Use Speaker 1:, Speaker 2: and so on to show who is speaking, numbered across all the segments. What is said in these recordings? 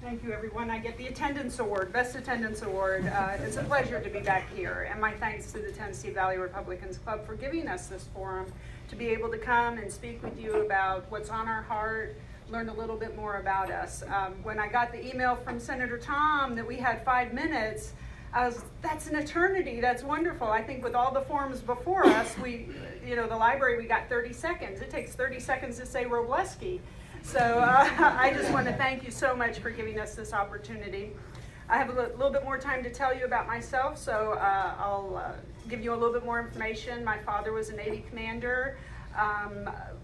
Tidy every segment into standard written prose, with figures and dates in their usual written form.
Speaker 1: Thank you, everyone. I get the attendance award, best attendance award. It's a pleasure to be back here, and my thanks to the Tennessee Valley Republicans Club for giving us this forum to be able to come and speak with you about what's on our heart, learn a little bit more about us. When I got the email from Senator Tom that we had 5 minutes, that's an eternity. That's wonderful. I think with all the forums before us, the library, we got 30 seconds. It takes 30 seconds to say Robleski. So I just want to thank you so much for giving us this opportunity. I have a little bit more time to tell you about myself, so I'll give you a little bit more information. My father was a Navy commander,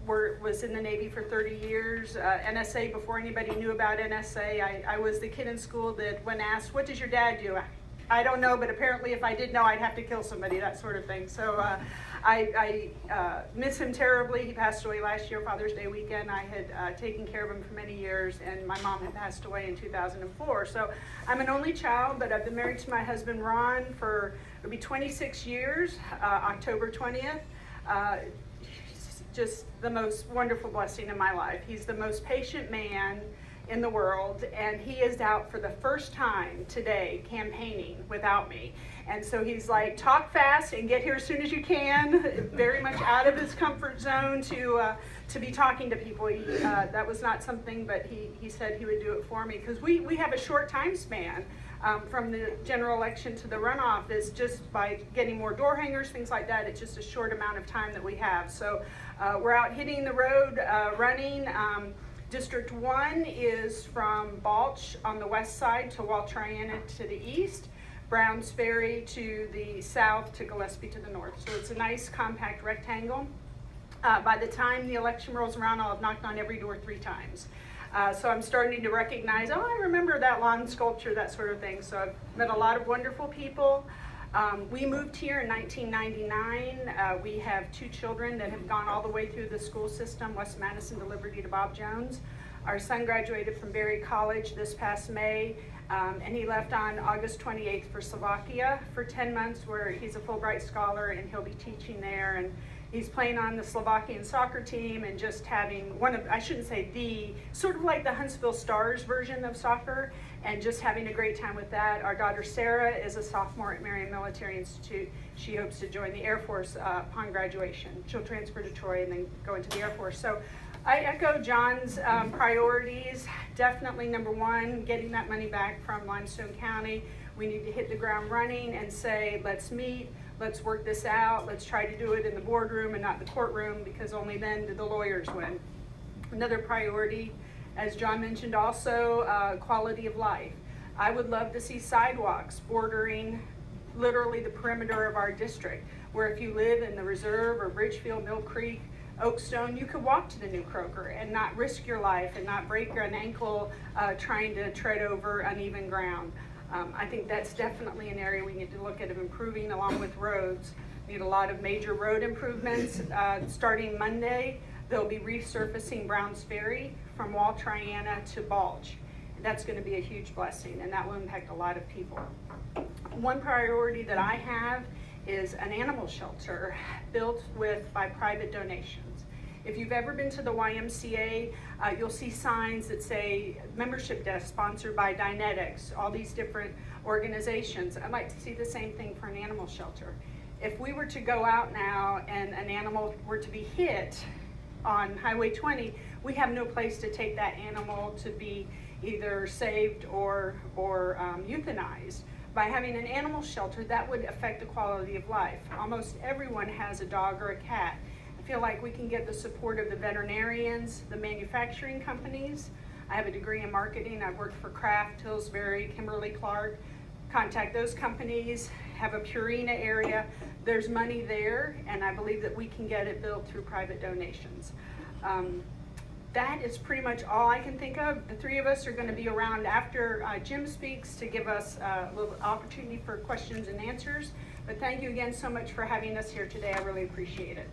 Speaker 1: was in the Navy for 30 years, NSA before anybody knew about NSA. I was the kid in school that when asked, what does your dad do? I don't know, but apparently if I did know, I'd have to kill somebody, that sort of thing. So I miss him terribly. He passed away last year, Father's Day weekend. I had taken care of him for many years, and my mom had passed away in 2004. So I'm an only child, but I've been married to my husband, Ron, for it'll be 26 years, October 20th. Just the most wonderful blessing in my life. He's the most patient man in the world, and he is out for the first time today campaigning without me. And so he's like, talk fast and get here as soon as you can. Very much out of his comfort zone to be talking to people. That was not something, but he said he would do it for me, because we have a short time span from the general election to the runoff. Is just by getting more door hangers, things like that. It's just a short amount of time that we have. So we're out hitting the road, running. District 1 is from Balch on the west side to Wall Triana to the east, Browns Ferry to the south, to Gillespie to the north. So it's a nice compact rectangle. By the time the election rolls around, I'll have knocked on every door 3 times. So I'm starting to recognize, I remember that lawn sculpture, that sort of thing. So I've met a lot of wonderful people. We moved here in 1999. We have 2 children that have gone all the way through the school system, West Madison to Liberty to Bob Jones. Our son graduated from Berry College this past May, and he left on August 28th for Slovakia for 10 months, where he's a Fulbright scholar and he'll be teaching there. And he's playing on the Slovakian soccer team and just having sort of like the Huntsville Stars version of soccer, and just having a great time with that. Our daughter Sarah is a sophomore at Marion Military Institute. She hopes to join the Air Force upon graduation. She'll transfer to Troy and then go into the Air Force. So I echo John's priorities. Definitely number 1, getting that money back from Limestone County. We need to hit the ground running and say, let's meet. Let's work this out. Let's try to do it in the boardroom and not the courtroom, because only then do the lawyers win. Another priority, as John mentioned also, quality of life. I would love to see sidewalks bordering literally the perimeter of our district, where if you live in the Reserve or Bridgefield, Mill Creek, Oakstone, you could walk to the new Kroger and not risk your life and not break an ankle trying to tread over uneven ground. I think that's definitely an area we need to look at of improving, along with roads. We need a lot of major road improvements. Starting Monday, they'll be resurfacing Browns Ferry from Wall Triana to Balch. That's going to be a huge blessing, and that will impact a lot of people. One priority that I have is an animal shelter built by private donations. If you've ever been to the YMCA, you'll see signs that say membership desk sponsored by Dynetics, all these different organizations. I'd like to see the same thing for an animal shelter. If we were to go out now and an animal were to be hit on Highway 20, we have no place to take that animal to be either saved or euthanized. By having an animal shelter, that would affect the quality of life. Almost everyone has a dog or a cat. I feel like we can get the support of the veterinarians, the manufacturing companies. I have a degree in marketing. I've worked for Kraft, Pillsbury, Kimberly-Clark. Contact those companies, have a Purina area. There's money there, and I believe that we can get it built through private donations. That is pretty much all I can think of. The 3 of us are going to be around after Jim speaks to give us a little opportunity for questions and answers. But thank you again so much for having us here today. I really appreciate it.